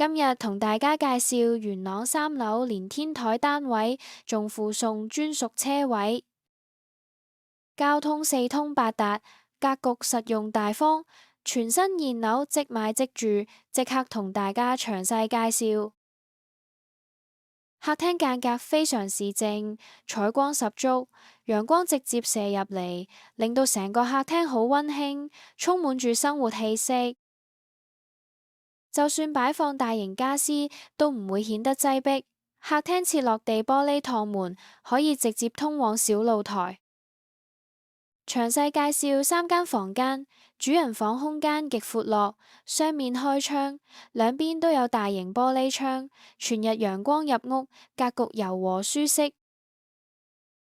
今日同大家介紹元朗3樓連天台單位，仲附送專屬車位，交通四通八達，格局實用大方，全新現樓即買即住，即刻同大家詳細介紹。客廳間隔非常市正，採光十足，陽光直接射入嚟，令到成個客廳好溫馨，充滿住生活氣息。就算擺放大型家私，都唔會顯得擠迫。客廳設落地玻璃趟門，可以直接通往小露台。詳細介紹3間房間，主人房空間極闊落，雙面開窗，兩邊都有大型玻璃窗，全日陽光入屋，格局柔和舒適。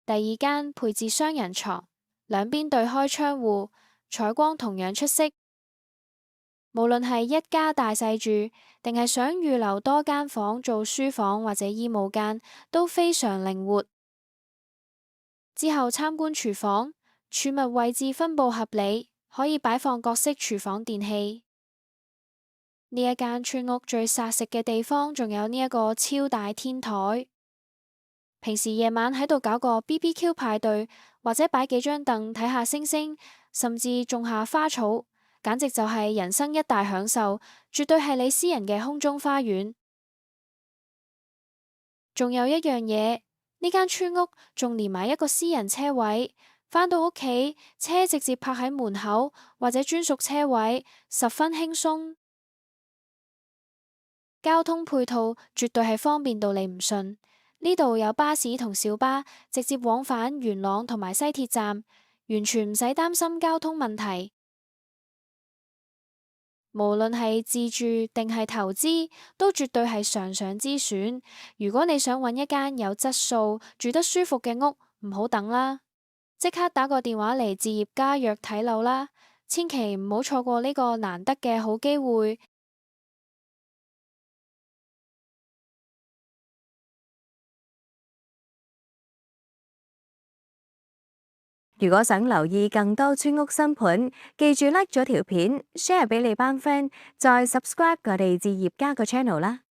第二間配置雙人床，兩邊對開窗戶，採光同樣出色。無論係一家大細住，定係想預留多間房做書房或者衣帽間，都非常靈活。之後參觀廚房，儲物位置分佈合理，可以擺放各式廚房電器。呢一間村屋最殺食嘅地方，仲有呢一個超大天台。平時夜晚喺度搞個 BBQ 派對，或者擺幾張凳睇下星星，甚至種下花草，簡直就係人生一大享受，絕對係你私人嘅空中花園。仲有一樣嘢，呢間村屋仲連埋一個私人車位，返到屋企車直接泊喺門口或者專屬車位，十分輕鬆。交通配套絕對係方便到你唔信。呢度有巴士同小巴直接往返元朗同埋西鐵站，完全唔使擔心交通問題。無論係自住定係投資，都絕對係上上之選。如果你想揾一間有質素、住得舒服嘅屋，唔好等啦，即刻打個電話嚟置業家約睇樓啦，千祈唔好錯過呢個難得嘅好機會。如果想留意更多村屋新盤，記住 like 咗條片，share 俾你班 friend，再 subscribe 我哋置業家個 channel 啦。